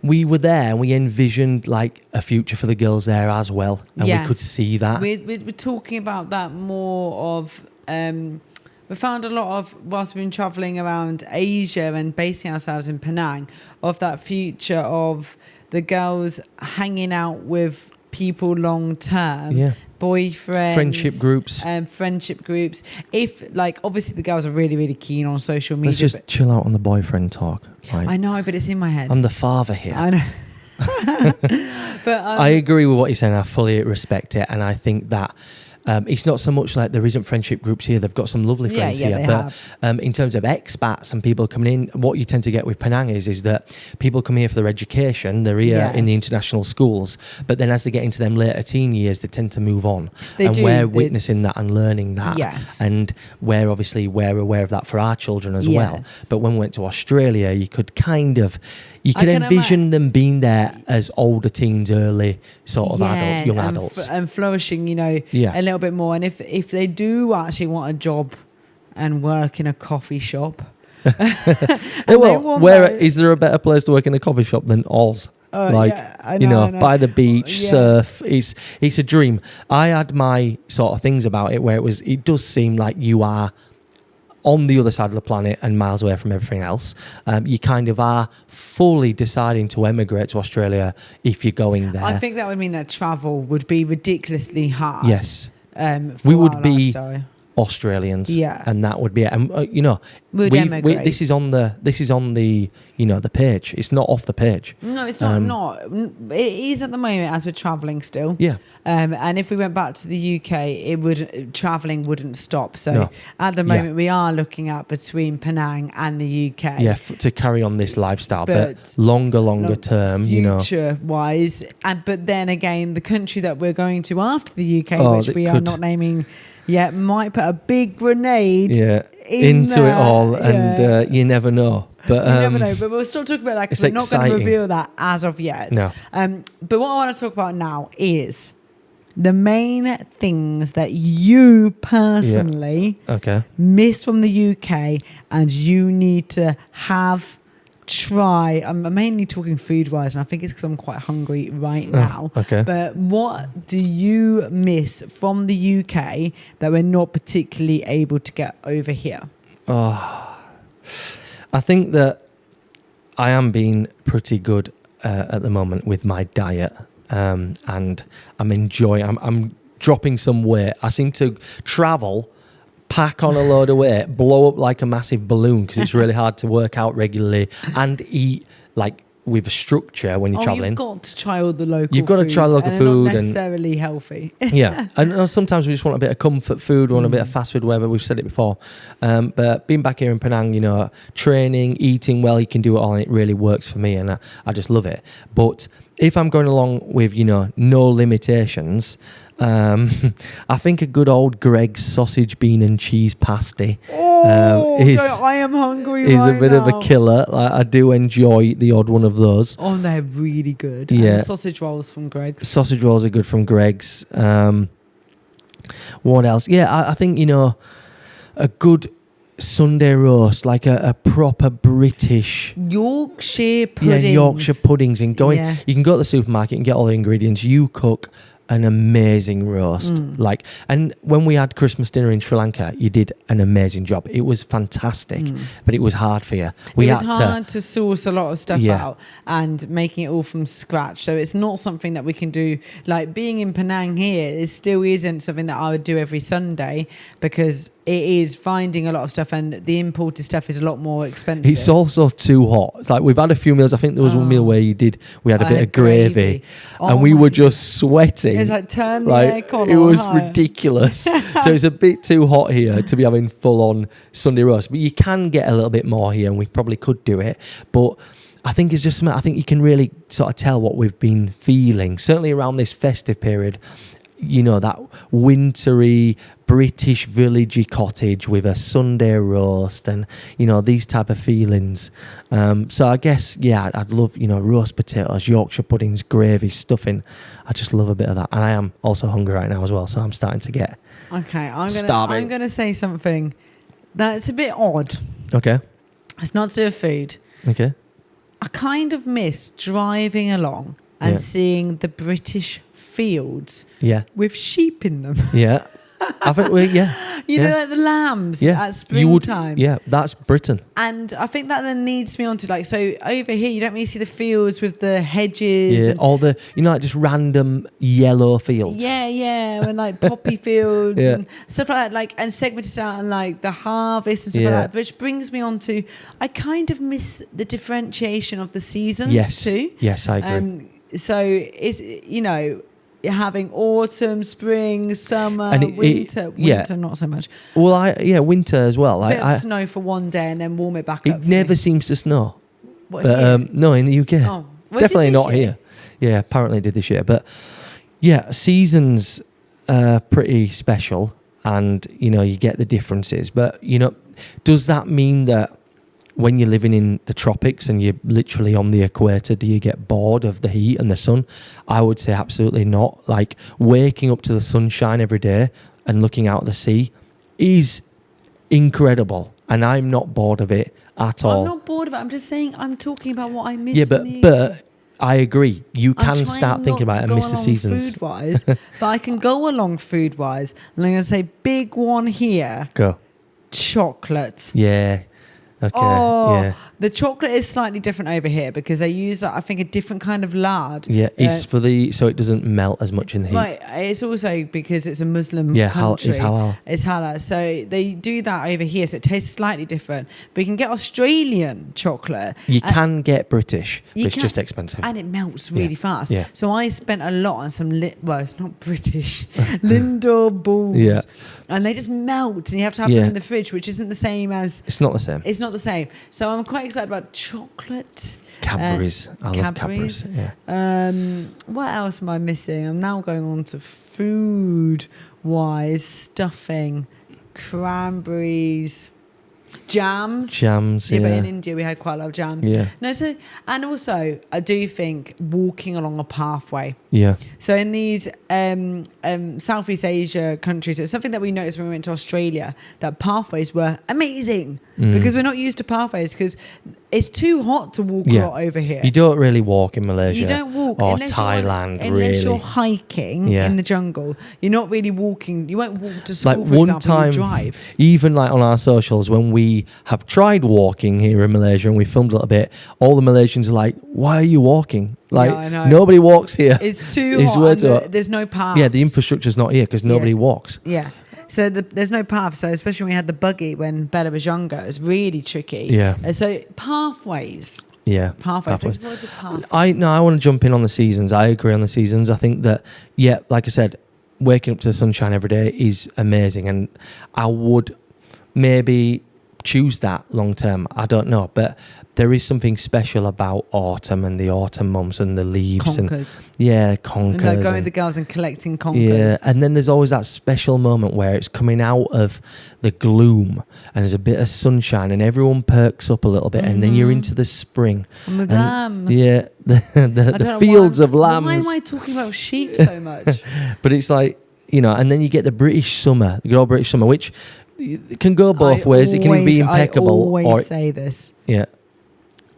We were there and we envisioned like a future for the girls there as well, and we could see that. We're talking about that more of. We found a lot of, whilst we've been travelling around Asia and basing ourselves in Penang, of that future of the girls hanging out with people long term. Boyfriends, friendship groups. If, like, obviously the girls are really, really keen on social media. Let's just chill out on the boyfriend talk. Like, I know, but it's in my head. I'm the father here. I know. But I agree with what you're saying. I fully respect it, and I think that it's not so much like there isn't friendship groups here. They've got some lovely friends here. But in terms of expats and people coming in, what you tend to get with Penang is that people come here for their education. They're here in the international schools. But then as they get into them later teen years, they tend to move on. We're witnessing that and learning that. Yes. And we're aware of that for our children as well. But when we went to Australia, you could envision them being there as older teens, early sort of young adults. And flourishing, a little bit more. And if they do actually want a job and work in a coffee shop. Is there a better place to work in a coffee shop than Oz? By the beach, surf. It's a dream. I had my sort of things about it where it does seem like you are on the other side of the planet and miles away from everything else. You kind of are fully deciding to emigrate to Australia if you're going there. I think that would mean that travel would be ridiculously hard. Yes. We would be Australians, and that would be it. And this is on the the page. It's not off the page. No, it's not. It is at the moment as we're travelling still. And if we went back to the UK, travelling wouldn't stop. So at the moment we are looking at between Penang and the UK. To carry on this lifestyle, but longer term, future wise. But then again, the country that we're going to after the UK, which we are not naming yet, might put a big grenade into it all, and you never know. But you never know. But we'll still talk about that because we're not going to reveal that as of yet. No. But what I want to talk about now is the main things that you personally miss from the UK and you need to try. I'm mainly talking food wise, and I think it's because I'm quite hungry right now. But what do you miss from the UK that we're not particularly able to get over here? I think that I am being pretty good at the moment with my diet, and I'm enjoying. I'm dropping some weight. I seem to travel, pack on a load of weight, blow up like a massive balloon because it's really hard to work out regularly and eat like with a structure when you're traveling. You've got to try all the local You've got to try local food. Not necessarily healthy. And sometimes we just want a bit of comfort food, we want a bit of fast food, whatever. We've said it before. But being back here in Penang, training, eating well, you can do it all, and it really works for me, and I just love it. But if I'm going along with, no limitations, I think a good old Greg's sausage, bean and cheese pasty I am hungry is a bit of a killer. Like, I do enjoy the odd one of those. They're really good. Yeah. And the sausage rolls from Greg's. Sausage rolls are good from Greg's. What else? I think, a good Sunday roast, like a proper British Yorkshire puddings. Yorkshire puddings. And you can go to the supermarket and get all the ingredients. You cook an amazing roast. Like, and when we had Christmas dinner in Sri Lanka, you did an amazing job. It was fantastic, but it was hard for you. It was hard to source a lot of stuff out and making it all from scratch. So it's not something that we can do. Like being in Penang here, it still isn't something that I would do every Sunday because it is finding a lot of stuff, and the imported stuff is a lot more expensive. It's also too hot. It's like we've had a few meals. I think there was one meal where we had a bit of gravy. And we were just sweating. It's like turn the aircon on. It was ridiculous. So it's a bit too hot here to be having full on Sunday roast. But you can get a little bit more here, and we probably could do it. But I think it's just, I think you can really sort of tell what we've been feeling. Certainly around this festive period, you know, that wintry British villagey cottage with a Sunday roast and, you know, these type of feelings. So I guess, I'd love, you know, roast potatoes, Yorkshire puddings, gravy, stuffing. I just love a bit of that. And I am also hungry right now as well, so I'm starting to get starving. I'm going to say something that's a bit odd. Okay. It's not to do with food. Okay. I kind of miss driving along and seeing the British fields with sheep in them. Yeah. I think you know, like the lambs at springtime. That's Britain. And I think that then leads me on to like, so over here you don't really see the fields with the hedges. Yeah, all the, you know, like just random yellow fields. And like poppy fields and stuff like that, like, and segmented out and like the harvest and stuff like that. Which brings me on to, I kind of miss the differentiation of the seasons too. Yes, I agree. So it's, you know, having autumn, spring, summer, and winter. Winter, not so much. Well, winter as well. A bit of snow for one day and then warm it back up. It never seems to snow. What, but no, in the UK. Oh, definitely not here. Yeah, apparently did this year. But yeah, seasons are pretty special, and you know you get the differences. But you know, does that mean that when you're living in the tropics and you're literally on the equator, do you get bored of the heat and the sun? I would say absolutely not. Like waking up to the sunshine every day and looking out at the sea is incredible. And I'm not bored of it at all. I'm not bored of it. I'm just saying I'm talking about what I miss. Yeah, but I agree. You can start thinking about it and miss the seasons. Food-wise, but I can go along food-wise. And I'm going to say big one here. Go. Chocolate. Yeah. Okay. The chocolate is slightly different over here because they use, I think, a different kind of lard. Yeah, it's for so it doesn't melt as much in the heat. Right. It's also because it's a Muslim country. It's halal. It's halal. So they do that over here. So it tastes slightly different. But you can get Australian chocolate. You can get British, but it's just expensive. And it melts really fast. Yeah. So I spent a lot on some, it's not British, Lindor balls. Yeah. And they just melt and you have to have them in the fridge, which isn't the same as... It's not the same. It's not the same. So I'm quite excited about chocolate. Cadbury's. I love Cadbury's. Yeah. What else am I missing? I'm now going on to food-wise. Stuffing, cranberries, jams. Jams, But in India we had quite a lot of jams. Yeah. No, so, and also I do think walking along a pathway. Yeah. So in these Southeast Asia countries, it's something that we noticed when we went to Australia, that pathways were amazing because we're not used to pathways because it's too hot to walk a lot over here. You don't really walk in Malaysia. You don't walk. Or Thailand, unless you're hiking in the jungle. You're not really walking. You won't walk to school, like for one example, time, you drive. Even like on our socials, when we have tried walking here in Malaysia and we filmed a little bit, all the Malaysians are like, why are you walking? Like, nobody walks here. It's too hot. There's no paths. Yeah, the infrastructure's not here because nobody walks. Yeah. So there's no path. So especially when we had the buggy when Bella was younger, it was really tricky. Yeah. So pathways. Yeah. Pathways. I want to jump in on the seasons. I agree on the seasons. I think that, like I said, waking up to the sunshine every day is amazing. And I would maybe choose that long term. I don't know. But there is something special about autumn and the autumn months and the leaves. Conkers. Conkers. And like going with the girls and collecting conkers. Yeah, and then there's always that special moment where it's coming out of the gloom and there's a bit of sunshine and everyone perks up a little bit and then you're into the spring. And the lambs. Yeah, the fields of lambs. Why am I talking about sheep so much? But it's like, you know, and then you get the British summer, the good old British summer, which can go both ways. It can be impeccable. I always say this. Yeah.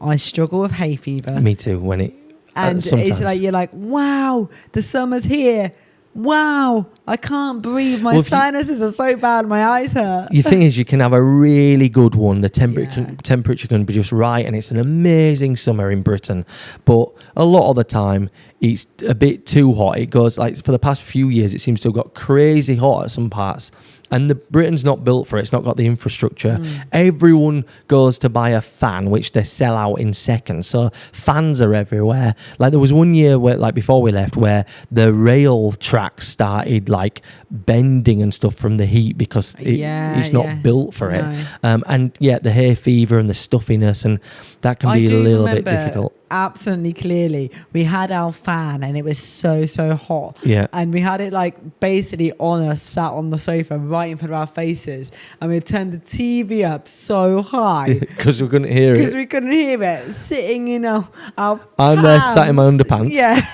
I struggle with hay fever. Me too. When it and sometimes. It's like you're like, wow, the summer's here, Wow, I can't breathe. My sinuses are so bad. My eyes hurt. The thing is, you can have a really good one. The temperature can be just right, and it's an amazing summer in Britain. But a lot of the time, it's a bit too hot. It goes like, for the past few years, it seems to have got crazy hot at some parts. And Britain's not built for it. It's not got the infrastructure. Everyone goes to buy a fan, which they sell out in seconds. So fans are everywhere. Like there was one year where, like before we left, where the rail tracks started like bending and stuff from the heat because it's not built for it. And the hay fever and the stuffiness, and that can be a little bit difficult. Absolutely clearly, we had our fan and it was so hot. Yeah, and we had it like basically on us, sat on the sofa right in front of our faces, and we turned the TV up so high because we couldn't hear it. Sitting in our I'm there sat in my underpants. Yeah,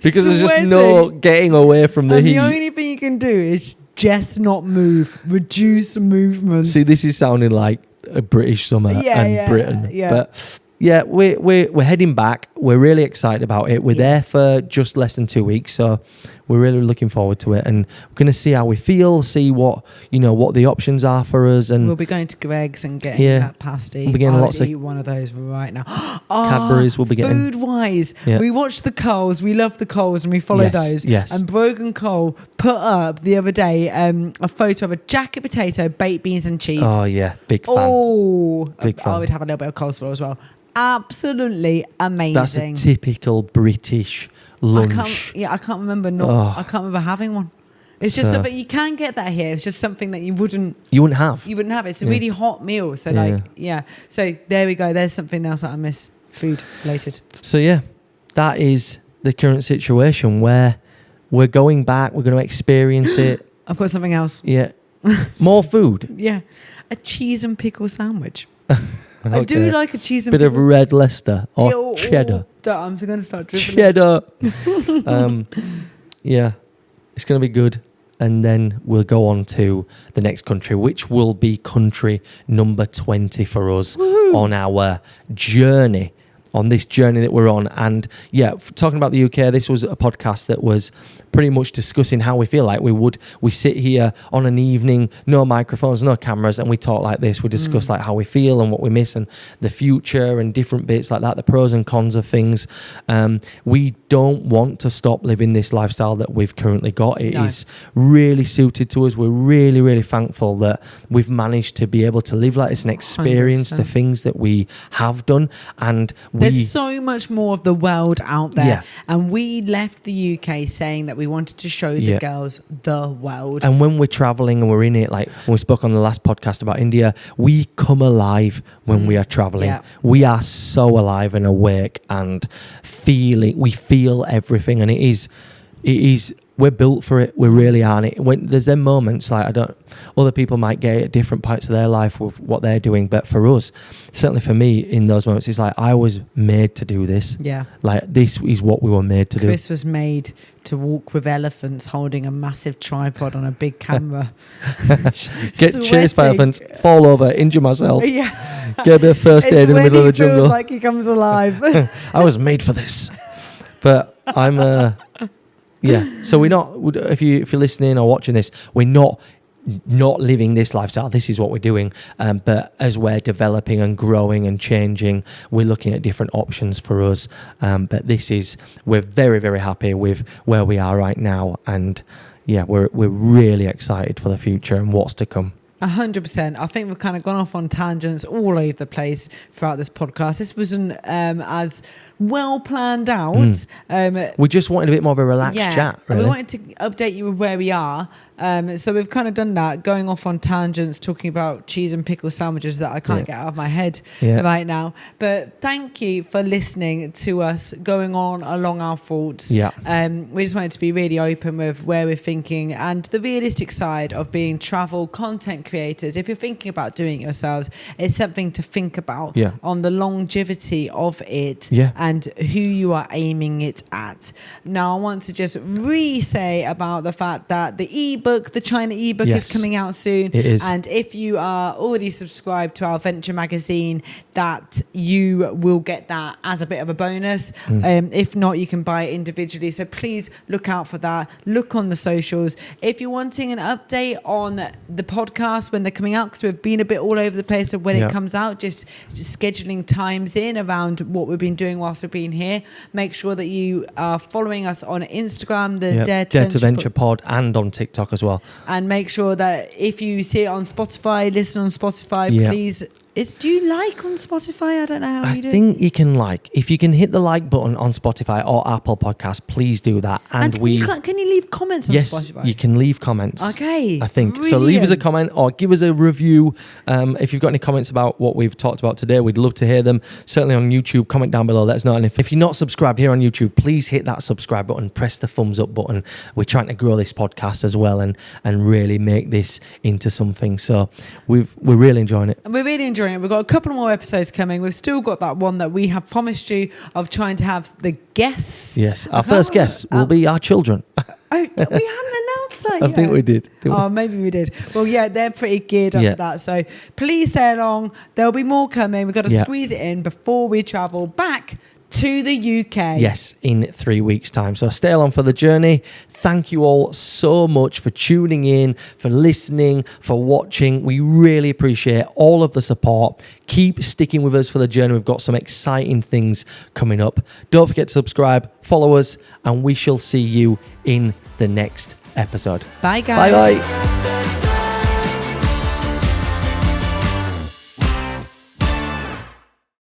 because there's just no getting away from the heat. The only thing you can do is just not move, reduce movement. See, this is sounding like a British summer and Britain, but. Yeah, we're heading back. We're really excited about it. We're there for just less than 2 weeks, so we're really looking forward to it. And we're going to see how we feel, see what the options are for us. And we'll be going to Greg's and getting that pasty. We'll be getting lots of eat one of those right now. Cadbury's. We'll be getting food-wise. We watched the Coles. We love the Coles, and we follow those. Yes. And Brogan Cole put up the other day a photo of a jacket potato, baked beans, and cheese. Oh yeah, big fan. Oh, big fan. I would have a little bit of coleslaw as well. Absolutely amazing. That's a typical British lunch. I can't remember. I can't remember having one. It's just something you can get that here. It's just something that you wouldn't have. You wouldn't have. It's a really hot meal. So So there we go. There's something else that I miss. Food related. So that is the current situation where we're going back. We're going to experience it. I've got something else. Yeah. More food. Yeah. A cheese and pickle sandwich. Okay. I do like a cheese and bit of red Leicester or cheddar. I'm going to start dribbling. Cheddar. It's going to be good. And then we'll go on to the next country, which will be country number 20 for us on our journey. On this journey that we're on. And talking about the UK, this was a podcast that was pretty much discussing how we feel like we sit here on an evening, no microphones, no cameras, and we talk like this. We discuss like how we feel and what we miss and the future and different bits like that, the pros and cons of things. We don't want to stop living this lifestyle that we've currently got. It is really suited to us. We're really, really thankful that we've managed to be able to live like this and experience 100%. The things that we have done. And there's so much more of the world out there. And we left the UK saying that we wanted to show the girls the world. And when we're traveling and we're in it, like when we spoke on the last podcast about India, we come alive when we are traveling. We are so alive and awake and we feel everything. And it is we're built for it. We really are. And when there's them moments, like other people might get at different parts of their life with what they're doing, but for us, certainly for me, in those moments, it's like I was made to do this. Yeah, like this is what we were made to do. Chris was made to walk with elephants, holding a massive tripod on a big camera. Get chased by elephants, fall over, injure myself. Get a bit of first aid in the middle of the jungle. Feels like he comes alive. I was made for this, but I'm so we're not. If you're listening or watching this, we're not living this lifestyle. This is what we're doing. But as we're developing and growing and changing, we're looking at different options for us. But we're very, very happy with where we are right now, and we're really excited for the future and what's to come. 100%. I think we've kind of gone off on tangents all over the place throughout this podcast. This wasn't as well planned out. We just wanted a bit more of a relaxed chat, really. We wanted to update you with where we are. So we've kind of done that, going off on tangents, talking about cheese and pickle sandwiches that I can't get out of my head right now. But thank you for listening to us going on along our thoughts. We just wanted to be really open with where we're thinking and the realistic side of being travel content creators. If you're thinking about doing it yourselves, it's something to think about on the longevity of it and and who you are aiming it at. Now, I want to just re-say about the fact that the ebook, the China ebook, is coming out soon. It is. And if you are already subscribed to our Venture magazine, that you will get that as a bit of a bonus. If not, you can buy it individually. So please look out for that. Look on the socials. If you're wanting an update on the podcast when they're coming out, because we've been a bit all over the place of when it comes out, just scheduling times in around what we've been doing whilst we've been here. Make sure that you are following us on Instagram, the Dare to Venture Pod, and on TikTok as well. And make sure that if you see it on Spotify, listen on Spotify, please. Do you like on Spotify? I don't know how you do. I think you can like. If you can hit the like button on Spotify or Apple Podcasts, please do that. And can you leave comments on Spotify? Yes, you can leave comments. Okay. I think. Brilliant. So leave us a comment or give us a review. If you've got any comments about what we've talked about today, we'd love to hear them. Certainly on YouTube, comment down below, let us know. And if you're not subscribed here on YouTube, please hit that subscribe button, press the thumbs up button. We're trying to grow this podcast as well and really make this into something. So we're really enjoying it. We're really enjoying it. We've got a couple more episodes coming. We've still got that one that we have promised you of trying to have the guests. Yes, our first guest will be our children. We hadn't announced that yet. I think we did. Maybe we did. Well, yeah, they're pretty geared up for that. So please stay along. There'll be more coming. We've got to squeeze it in before we travel back to the UK. Yes, in 3 weeks' time. So stay along for the journey. Thank you all so much for tuning in, for listening, for watching. We really appreciate all of the support. Keep sticking with us for the journey. We've got some exciting things coming up. Don't forget to subscribe, follow us, and we shall see you in the next episode. Bye, guys. Bye-bye.